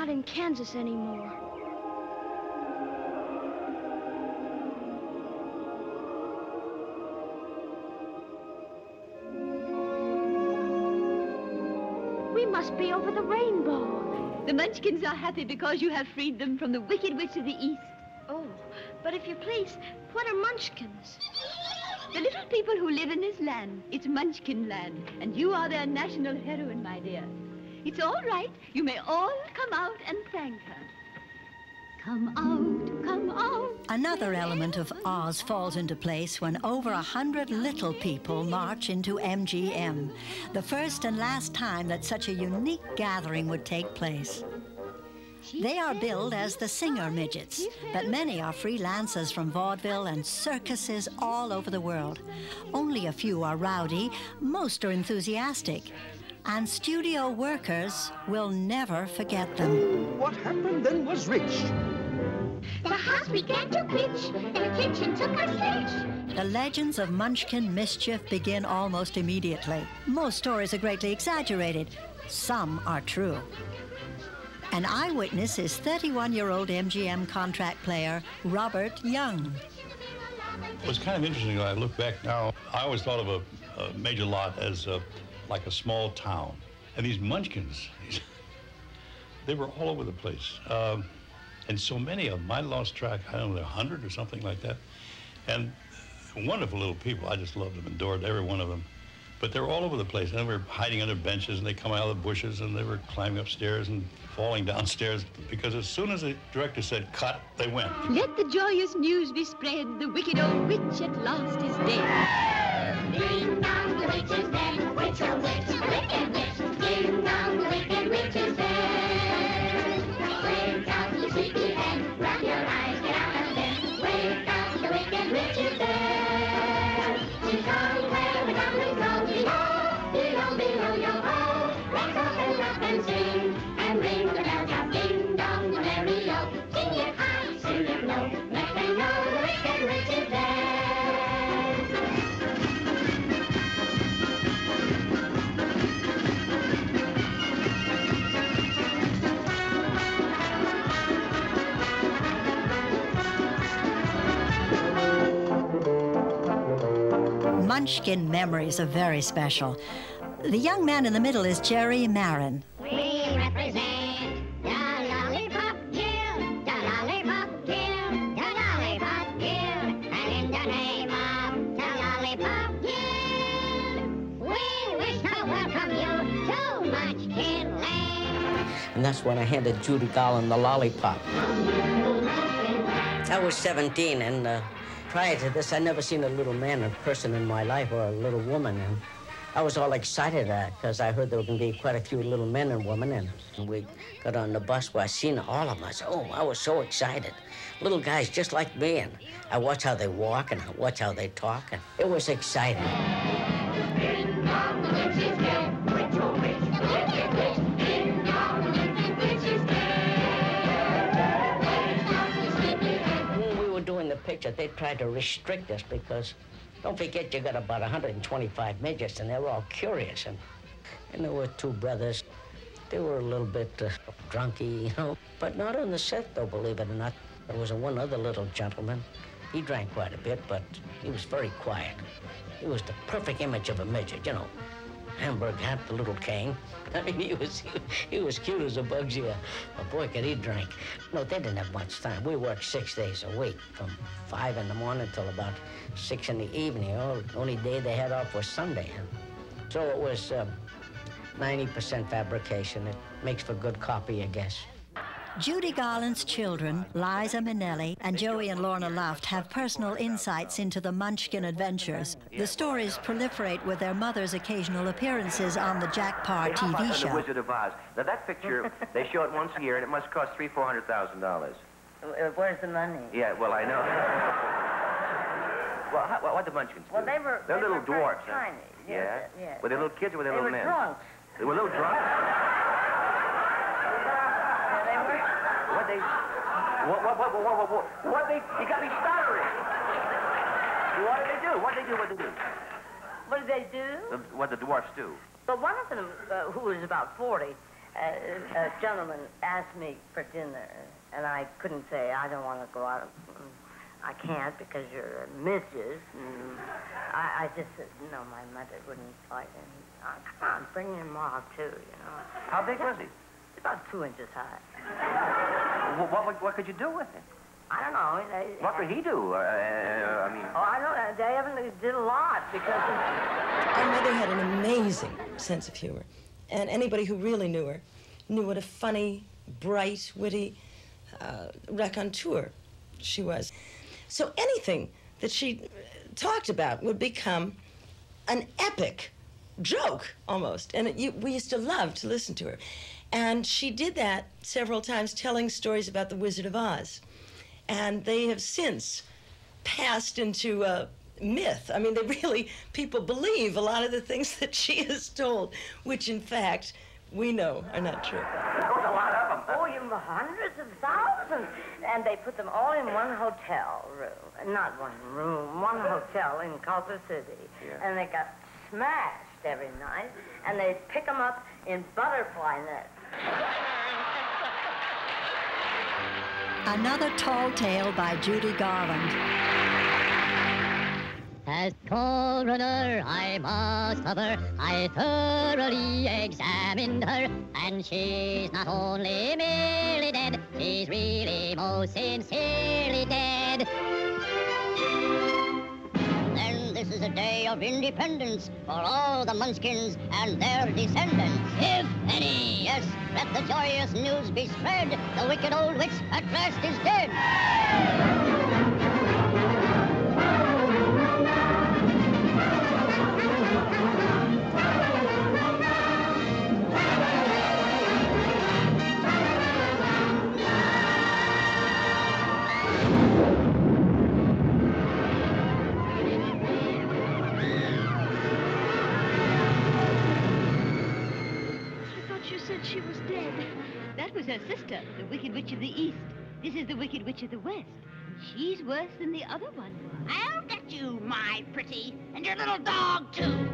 not in Kansas anymore. We must be over the rainbow. The Munchkins are happy because you have freed them from the wicked witch of the East. Oh, but if you please, what are Munchkins? The little people who live in this land. It's Munchkin land, and you are their national heroine, my dear. It's all right. You may all come out and thank her. Come out, come out. Another element of Oz falls into place when over 100 little people march into MGM, the first and last time that such a unique gathering would take place. They are billed as the Singer Midgets, but many are freelancers from vaudeville and circuses all over the world. Only a few are rowdy, most are enthusiastic. And studio workers will never forget them. What happened then was rich. The house began to pitch, and the kitchen took a switch. The legends of Munchkin mischief begin almost immediately. Most stories are greatly exaggerated. Some are true. An eyewitness is 31-year-old MGM contract player Robert Young. What's kind of interesting when I look back now, I always thought of a major lot as like a small town. And these Munchkins, they were all over the place. And so many of them, I lost track, I don't know, 100 or something like that. And wonderful little people, I just loved them, adored every one of them. But they were all over the place. And they were hiding under benches, and they come out of the bushes, and they were climbing upstairs and falling downstairs, because as soon as the director said cut, they went. Let the joyous news be spread. The wicked old witch at last is dead. Ding dong, the witch is dead. Witch, oh witch, wicked witch. Ding dong, the wicked witch is dead. Wake up, you sleepy head. Rub your eyes, get out of bed. Wake up, the wicked witch is dead. She's going where the goblins go. Below, below, below your hole. Let's open up and sing, and ring the bells out. Ding dong, the merry-o. Sing it high, sing it low. Let them know the wicked witch is dead. Munchkin memories are very special. The young man in the middle is Jerry Marin. We represent the Lollipop Guild, the Lollipop Guild, the Lollipop Guild, and in the name of the Lollipop Guild, we wish to welcome you to Munchkin Land. And that's when I handed Judy Garland the lollipop. I was 17, and prior to this, I'd never seen a little man in person in my life, or a little woman. And I was all excited because I heard there were going to be quite a few little men and women. And we got on the bus where I seen all of them. I said, oh, I was so excited. Little guys just like me. And I watch how they walk and watch how they talk. And it was exciting. Ding dong, the witch is dead. Witch, oh witch, the wicked witch. Ding dong, the wicked witch is dead. Wake up, you sleepy head. When we were doing the picture, they tried to restrict us because, don't forget, you got about 125 midgets, and they were all curious. And there were two brothers. They were a little bit drunky, you know, but not on the set, though, believe it or not. There was one other little gentleman. He drank quite a bit, but he was very quiet. He was the perfect image of a midget, you know. Hamburg hat, the little cane. I mean, he was cute as a Bugsy. But boy, could he drink. No, they didn't have much time. We worked 6 days a week, from 5 in the morning till about 6 in the evening. Oh, the only day they had off was Sunday. So it was 90% fabrication. It makes for good copy, I guess. Judy Garland's children, Liza Minnelli and Joey and Lorna Luft, have personal insights into the Munchkin adventures. The stories proliferate with their mother's occasional appearances on the Jack Parr TV show. The Wizard of Oz. Now, that picture, they show it once a year, and it must cost $300,000-$400,000. Where's the money? Yeah, well, I know. Well, what the Munchkins do? Well, they're little dwarfs. Tiny. Yeah? Yes. Were they little kids or were they little men? They were drunk. They were little drunk? What they, you got me stuttering. What did they do? What did they do? What did they do? What the dwarfs do. Well, one of them, who was about 40, A gentleman asked me for dinner, and I couldn't say, I don't want to go out. I can't because you're a Mrs. And I just said, no, my mother wouldn't fight. And come on, bring your mom, too, you know. How big was he? About 2 inches high. What could you do with him? I don't know. What could he do? I mean... Oh, I don't know. They haven't did a lot because... Our mother had an amazing sense of humor. And anybody who really knew her knew what a funny, bright, witty raconteur she was. So anything that she talked about would become an epic joke, almost. And we used to love to listen to her. And she did that several times, telling stories about the Wizard of Oz. And they have since passed into myth. I mean, people believe a lot of the things that she has told, which, in fact, we know are not true. There was a lot of them. Oh, you hundreds of thousands. And they put them all in one hotel room. Not one room, one hotel in Culver City. Yeah. And they got smashed every night. And they pick them up in butterfly nets. Another tall tale by Judy Garland. As coroner, I must have her. I thoroughly examined her, and she's not only merely dead, she's really most sincerely dead. Then this is a day of independence for all the Munchkins and their descendants. If any, yes, let the joyous news be spread. The wicked old witch at last is dead. She was dead. That was her sister, the Wicked Witch of the East. This is the Wicked Witch of the West. And she's worse than the other one was. I'll get you, my pretty, and your little dog, too.